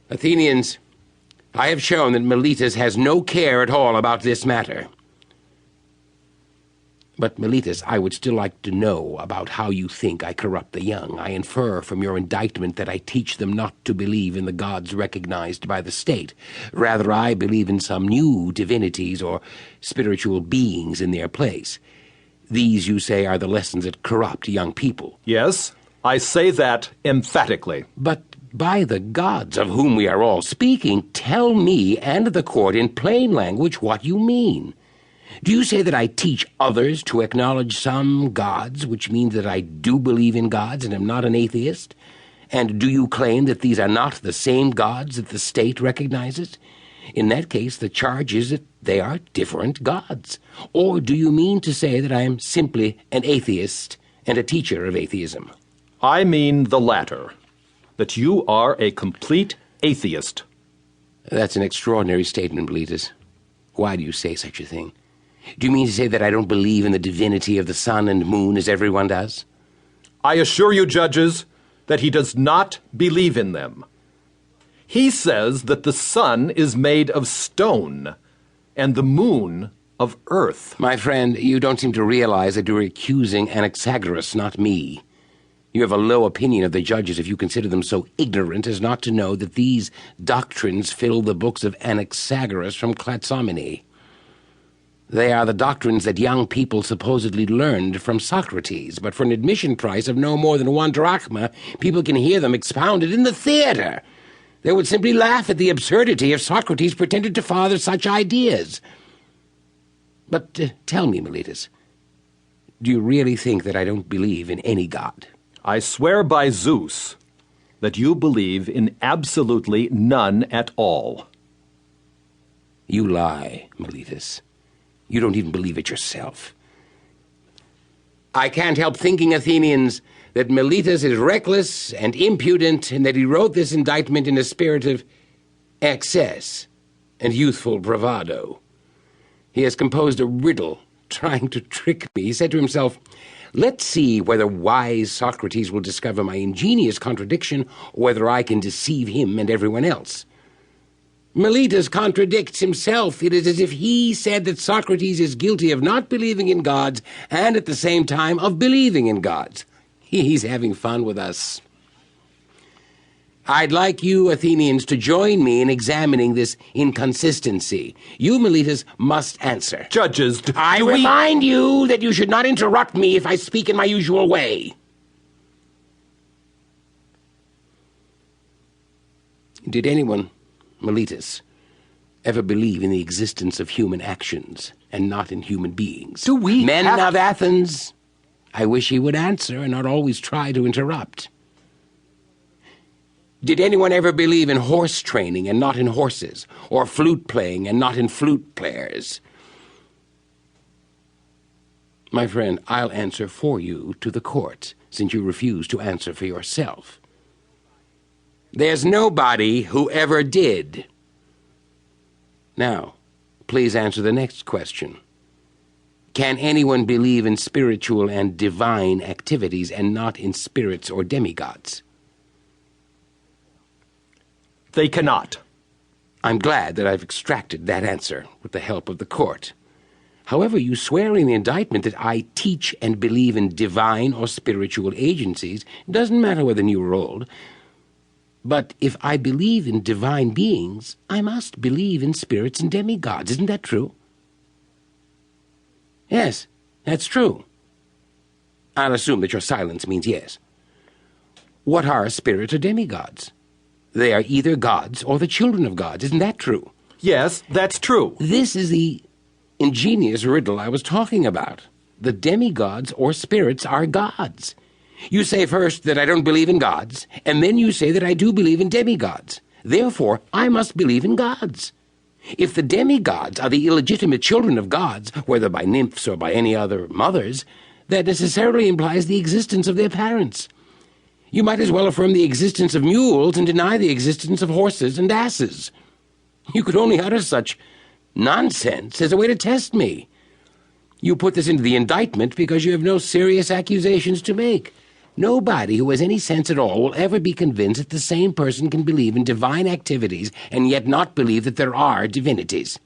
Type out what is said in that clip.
Athenians, I have shown that Meletus has no care at all about this matter. But, Meletus, I would still like to know about how you think I corrupt the young. I infer from your indictment that I teach them not to believe in the gods recognized by the state. Rather, I believe in some new divinities or spiritual beings in their place. These, you say, are the lessons that corrupt young people. Yes, I say that emphatically. But by the gods of whom we are all speaking, tell me and the court in plain language what you mean. Do you say that I teach others to acknowledge some gods, which means that I do believe in gods and am not an atheist? And do you claim that these are not the same gods that the state recognizes? In that case, the charge is that they are different gods. Or do you mean to say that I am simply an atheist and a teacher of atheism? I mean the latter, that you are a complete atheist. That's an extraordinary statement, Meletus. Why do you say such a thing? Do you mean to say that I don't believe in the divinity of the sun and moon as everyone does? I assure you, judges, that he does not believe in them. He says that the sun is made of stone and the moon of earth. My friend, you don't seem to realize that you're accusing Anaxagoras, not me. You have a low opinion of the judges if you consider them so ignorant as not to know that these doctrines fill the books of Anaxagoras from Clatsomene. They are the doctrines that young people supposedly learned from Socrates, but for an admission price of no more than 1 drachma, people can hear them expounded in the theater. They would simply laugh at the absurdity if Socrates pretended to father such ideas. But tell me, Meletus, do you really think that I don't believe in any god? I swear by Zeus that you believe in absolutely none at all. You lie, Meletus. You don't even believe it yourself. I can't help thinking, Athenians, that Meletus is reckless and impudent, and that he wrote this indictment in a spirit of excess and youthful bravado. He has composed a riddle trying to trick me. He said to himself, "Let's see whether wise Socrates will discover my ingenious contradiction, or whether I can deceive him and everyone else." Meletus contradicts himself. It is as if he said that Socrates is guilty of not believing in gods and at the same time of believing in gods. He's having fun with us. I'd like you, Athenians, to join me in examining this inconsistency. You, Meletus, must answer. Judges, I remind you that you should not interrupt me if I speak in my usual way. Did anyone, Meletus, ever believe in the existence of human actions and not in human beings? Do we Men of Athens, I wish he would answer and not always try to interrupt. Did anyone ever believe in horse training and not in horses, or flute playing and not in flute players? My friend, I'll answer for you to the court, since you refuse to answer for yourself. There's nobody who ever did. Now, please answer the next question. Can anyone believe in spiritual and divine activities and not in spirits or demigods? They cannot. I'm glad that I've extracted that answer with the help of the court. However, you swear in the indictment that I teach and believe in divine or spiritual agencies. It doesn't matter whether new or old. But if I believe in divine beings, I must believe in spirits and demigods. Isn't that true? Yes, that's true. I'll assume that your silence means yes. What are spirits or demigods? They are either gods or the children of gods. Isn't that true? Yes, that's true. This is the ingenious riddle I was talking about. The demigods or spirits are gods. You say first that I don't believe in gods, and then you say that I do believe in demigods. Therefore, I must believe in gods. If the demigods are the illegitimate children of gods, whether by nymphs or by any other mothers, that necessarily implies the existence of their parents. You might as well affirm the existence of mules and deny the existence of horses and asses. You could only utter such nonsense as a way to test me. You put this into the indictment because you have no serious accusations to make. Nobody who has any sense at all will ever be convinced that the same person can believe in divine activities and yet not believe that there are divinities.